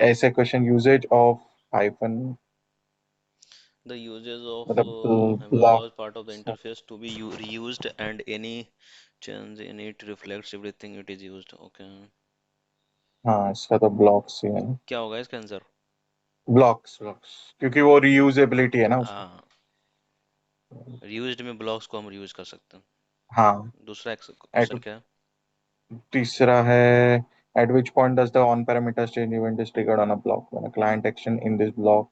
ऐसे question usages of hyphen The uses of मतलब was block. part of the interface to be reused, and any change in it reflects everything it is used. Okay. हाँ इसका तो blocks ही है ना। क्या होगा इसका आंसर? ब्लॉक्स ब्लॉक्स क्योंकि वो रीयूजेबिलिटी है ना उसमें। हाँ, reused में blocks को हम reuse कर सकते हैं। हाँ। दूसरा एट क्वेश्चन क्या है? तीसरा है at which point does the on parameter change event is triggered on a block when a client action in this block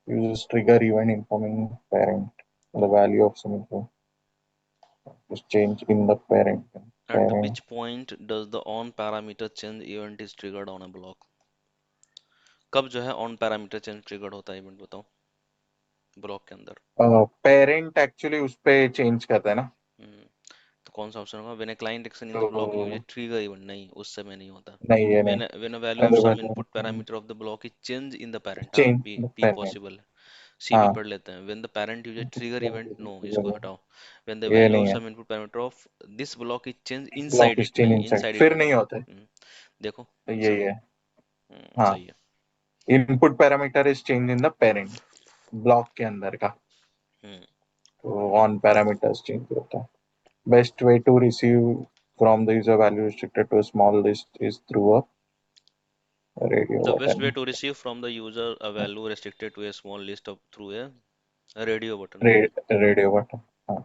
uses trigger event informing parent the value of some info is changed in the At parent which point does the on parameter change event is triggered on a block? कब जो है on parameter change triggered होता है event, बताओ, block के अंदर। Parent actually उस पे चेंज करता है ना। हम्म, तो कौन सा ऑप्शन होगा? When a client action in the block use to trigger event, नहीं उस समय नहीं होता। नहीं ये नहीं। When a value of some input parameter of the block is change in the parent, हाँ change P P parent. Possible है। सी भी हाँ पढ़ लेते हैं। When the parent use trigger event, no इसको हटाओ। व्हेन द ये वैल्यू ऑफ नहीं है। Some input parameter of this block is change block inside is it, change नहीं इनसाइड इनसाइड इट फिर होगा। नहीं होता है। देखो, तो यही सही है। है। हाँ। सही है। Input parameter is change in the parent block के अंदर का। हम्म। तो ऑन पैरामीटर्स चेंज होता है। Best way to receive from the user value restricted to a small list is through a radio The best way button. to receive from the user a value restricted to a small list of through a radio button. Radio button. हाँ.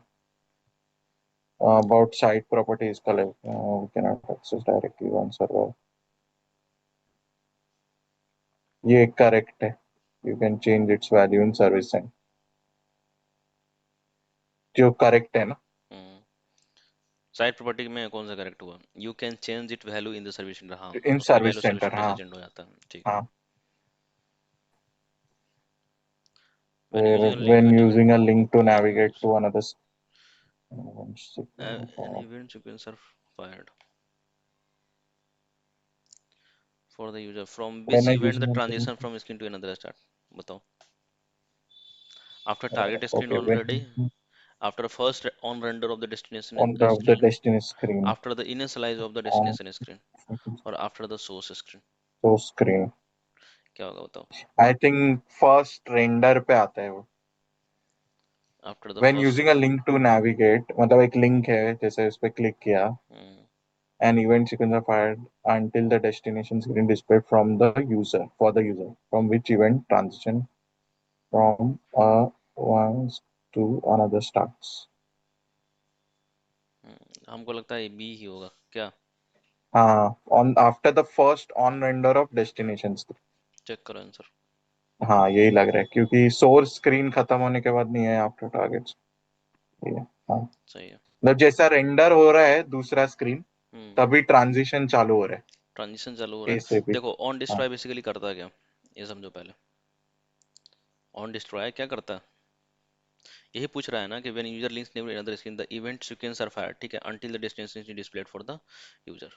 About site properties collect we cannot access directly on server. ये correct है. You can change its value in service end. जो correct है ना. हम्म, site property में कौन सा correct हुआ? You can change it value in the service centre, हाँ, In उसका service value service center. Centre से हाँ. जनरेट हो जाता है, ठीक है। हाँ. When using a link When to using a link to navigate navigate to another. An event sequence are fired for the user from When which I event using the a link. Transition from screen to another start, बताओ। After target screen Okay. Already, When after first on render of the destination on the screen, destination screen. After the initialise of the On destination screen, और after the source screen. तो screen. क्या होगा बताओ? I think first render पे आता है वो। After the when first. Using a link to navigate मतलब एक लिंक है जैसे उस पर क्लिक किया an event sequence are fired until the destination screen displayed from the user for the user from which event transition from one to another starts। हमको लगता है बी ही होगा क्या? हाँ on after the first on render of destination screen। Check करो answer. हाँ यही लग रहा है क्योंकि सोर्स स्क्रीन खत्म होने के बाद नहीं है आफ्टर टारगेट्स। ये हाँ सही है। मतलब जैसा रेंडर हो रहा है दूसरा स्क्रीन हम्म, तभी ट्रांजिशन चालू हो रहा है। ट्रांजिशन चालू हो रहा ए है। से बी। देखो, ऑन हाँ। डिस्ट्रॉय बेसिकली करता है क्या, ये समझो पहले। ऑन डिस्ट्रॉय क्या करता है? यही पूछ रहा है ना कि when user links name another screen the event sequence are fired, ठीक है, until the destination is displayed for the user,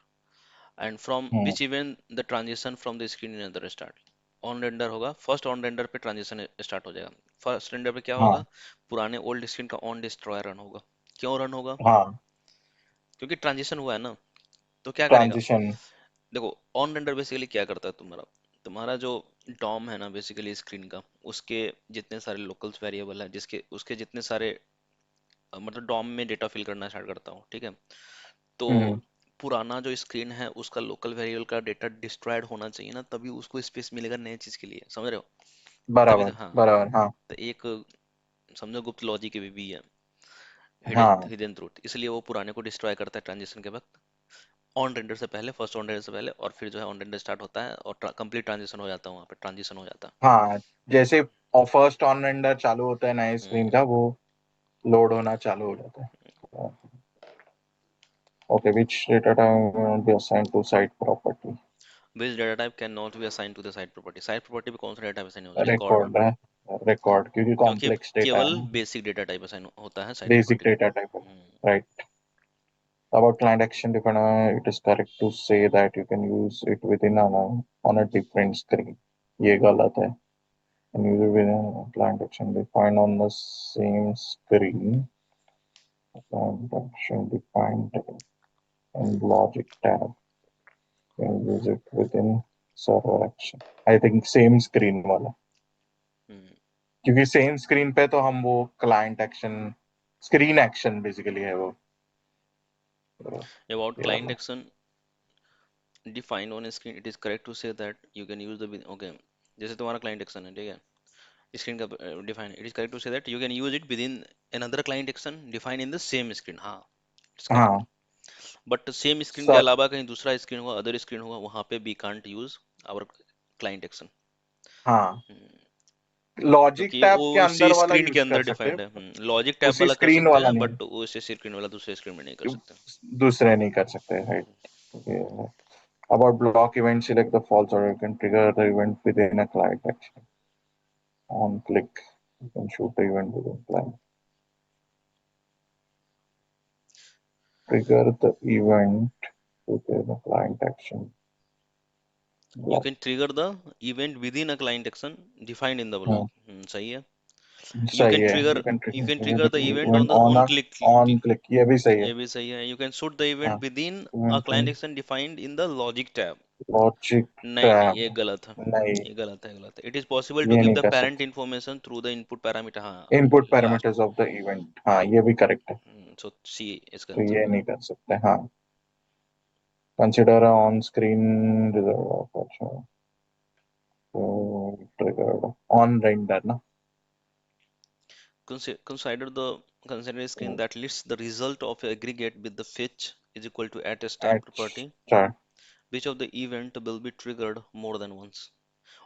and from hmm. Which event the transition from the screen in another start. On render होगा, first on render पे transition start हो जाएगा। First render पे क्या होगा? हाँ। पुराने ओल्ड स्क्रीन का ऑन डिस्ट्रॉय रन होगा। क्यों रन होगा? हाँ। क्योंकि ट्रांजिशन हुआ है ना। तो क्या करेगा? ट्रांजिशन। देखो, ऑन रेंडर बेसिकली क्या करता है, तुम्हारा तुम्हारा जो डॉम है ना बेसिकली स्क्रीन का, उसके जितने सारे लोकल्स वेरिएबल है, जिसके उसके जितने सारे मतलब डॉम में डेटा फिल करना स्टार्ट करता हूँ, ठीक है। तो हम्म। पुराना जो स्क्रीन है उसका लोकल वेरिएबल का डेटा डिस्ट्रॉयड होना चाहिए ना, तभी उसको स्पेस मिलेगा नई चीज के लिए, समझ रहे हो? तभी तो, बराबर हाँ। बराबर। हाँ। तो एक समझो गुप्त लॉजिक भी है, हाँ। हिडन ट्रूथ, इसलिए वो पुराने को डिस्ट्रॉय करता है ट्रांजिशन के वक्त, ऑन रेंडर से पहले, फर्स्ट ऑन रेंडर से पहले, और फिर जो है ऑन रेंडर स्टार्ट होता है और कंप्लीट ट्रांजिशन हो जाता है, वहाँ पे ट्रांजिशन हो जाता हाँ जैसे फर्स्ट ऑन रेंडर चालू होता है नए है। स्क्रीन का वो लोड होना चालू हो जाता है। Okay which data type be assigned to site property. Which data type can not be assigned to the site property, site property पे कौन सा डेटा टाइप असाइन होगा? रिकॉर्ड, रिकॉर्ड है। रिकॉर्ड क्योंकि क्योंकि कॉम्प्लेक्स डेटा केवल है। बेसिक डेटा टाइप असाइन होता है site basic property data type में। Right. About client action definer, it is correct to say that you can use it within on a different screen। ये गलत है। And use it within client action defined on the same screen। Client action defined in logic tab। You can use it within server action, I think same screen वाला, hmm, क्योंकि same screen पे तो हम वो client action, screen action basically है वो। तो about ये क्लाइंट वाला। Action defined on screen it is correct to say that you can use the okay, जैसे तुम्हारा क्लाइंट एक्शन है, ठीक है, स्क्रीन का define, it is correct to say that you can use it within another client action defined in the same screen, हाँ, it's correct. हाँ but same screen के sir. अलावा कहीं दूसरा स्क्रीन होगा, अदर स्क्रीन होगा, वहां पे we can't use our client action, हाँ, लॉजिक क्योंकि टैब वो के उसी अंदर वाला स्क्रीन के यूज कर अंदर सकते डिफाइंड हैं, है। लॉजिक टैब उसी वाला कर स्क्रीन सकते वाला हैं, नहीं, बट उस स्क्रीन वाला दूसरे स्क्रीन में नहीं कर सकते। दूसरे नहीं कर सकते, right. About block event, select the false order. You can trigger the event within a client action. On click, you can shoot the event within client. Trigger the event within a client action. You Block. Can trigger the event with in a client action defined in the हाँ, block, सही है। You सही can है। Trigger, You can you trigger can the trigger the event on event the on on a click, on click, ये भी सही है। ये भी सही है। You can shoot the event हाँ, within a event client in action defined in the logic tab. logic नहीं नहीं, ये tab, गलत है, नहीं, ये गलत है, गलत है। इट इज पॉसिबल टू ये गिव नहीं द कर पेरेंट सकते। Information through the input parameter, हाँ, Input last, parameters of the event, हाँ ये भी करेक्ट है। सो सी इसका तो आंसर ये होगा। नहीं कर सकते, हाँ। Consider a on-screen result. अच्छा, तो triggered on render ना। Consider the consider a screen तो that lists the result of a aggregate with the fetch is equal to at stat property. अच्छा, Which of the event will be triggered more than once?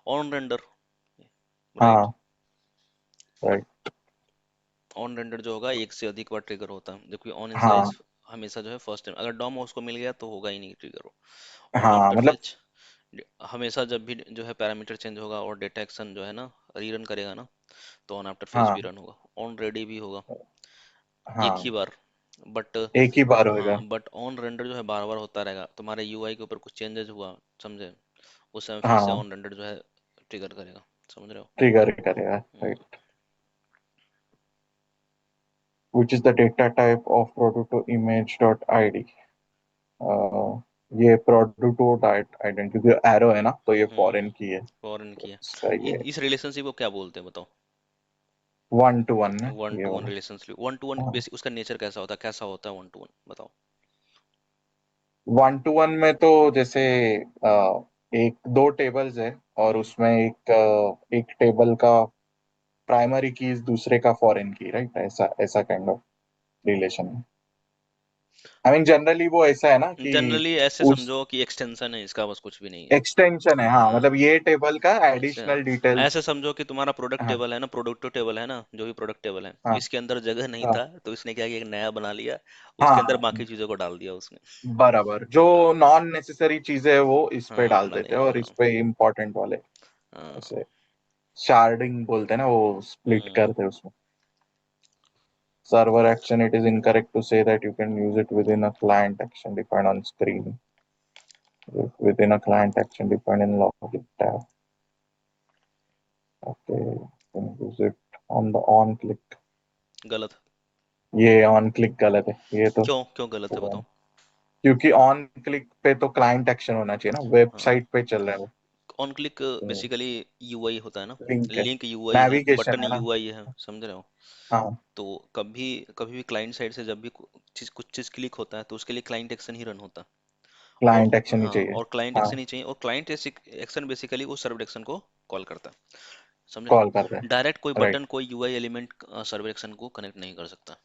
On render, right? हाँ, right, On render जो होगा एक से अधिक बार trigger होता है, जबकि on initialize हाँ हमेशा जो है फर्स्ट टाइम, अगर डॉम उसको मिल गया तो होगा ही नहीं ट्रिगर। ऑन हाँ, आफ्टर मतलब फेच हमेशा जब भी जो है पैरामीटर चेंज होगा और डेटा एक्शन जो है ना रीरन करेगा ना, तो ऑन आफ्टर फेच भी हाँ रन होगा, ऑन रेडी भी होगा एक ही हाँ, बार। बट एक ही बार हाँ, होएगा। बट ऑन रेंडर जो है बार बार होता रहेगा, तुम्हारे यूआई के ऊपर कुछ चेंजेस हुआ, समझे, उस समय फिर से हाँ, ऑन रेंडर जो है ट्रिगर करेगा, समझ रहे हो। ट्रिगर करेगा, hmm, right. Which is the data type of prototype image dot I D. ये प्रोटोटो डॉट आइडेंटिटी, क्योंकि एरो है ना, तो ये फॉरेन की है, फॉरेन तो की है। इसका ये इस रिलेशनशिप को क्या बोलते हैं बताओ। 1 to 1 है वन ये टू वन वाला। रिलेशनशिप, वन टू वन हाँ, बेसिक उसका नेचर कैसा होता है, कैसा होता है वन टू वन बताओ। 1 to 1 में तो जैसे एक दो टेबल्स है, और हम्म, उसमें एक टेबल का प्राइमरी कीज दूसरे का फॉरेन की, राइट, ऐसा ऐसा काइंड ऑफ रिलेशन है। आई मीन जनरली वो ऐसा है ना कि जनरली ऐसे उस समझो कि एक्सटेंशन है इसका, बस कुछ भी नहीं है। एक्सटेंशन है, हाँ, हाँ, मतलब ये टेबल का ऐसे एडिशनल डिटेल्स। ऐसे समझो कि तुम्हारा प्रोडक्ट हाँ टेबल है ना, प्रोडक्ट टेबल है ना, जो भी प्रोडक्ट टेबल है, हाँ इसके अंदर जगह नहीं हाँ था तो इसने क्या किया, एक नया बना लिया, उसके अंदर हाँ, बाकी चीजों को डाल दिया उसने। बराबर, जो हाँ, नॉन नेसेसरी चीजें है वो इस पे हाँ डाल बना देते दिया, हैं, और इस हाँ पे इम्पोर्टेंट वाले हाँ। ऐसे शार्डिंग बोलते हैं ना, वो स्प्लिट हम्म, करते हैं उसमें। Server action, it is incorrect to say that you can use it within a client action defined on screen. Within a client action defined in logic tab. Okay, you can use it on the on click. गलत। ये on click गलत है ये तो। क्यों क्यों गलत है बताओ। क्योंकि ऑन क्लिक पे तो क्लाइंट एक्शन होना चाहिए ना, हाँ, वेबसाइट पे चल रहा है वो। ऑन क्लिक बेसिकली यूआई होता है ना, लिंक है, लिंक यूआई है, नेविगेशन बटन है ना। यूआई है, समझ रहे हो। हाँ, तो कभी कभी भी क्लाइंट साइड से जब भी कुछ चीज क्लिक होता है तो उसके लिए क्लाइंट एक्शन ही रन होता है। और क्लाइंट एक्शन ही हाँ, चाहिए। और क्लाइंट हाँ, एक्शन ही चाहिए, और क्लाइंट एक्शन बेसिकली वो सर्वर एक्शन को कॉल करता है, समझ रहे कॉल कर रहे हो। हैं, डायरेक्ट कोई राइट। बटन कोई यूआई एलिमेंट सर्वर एक्शन को कनेक्ट नहीं कर सकता।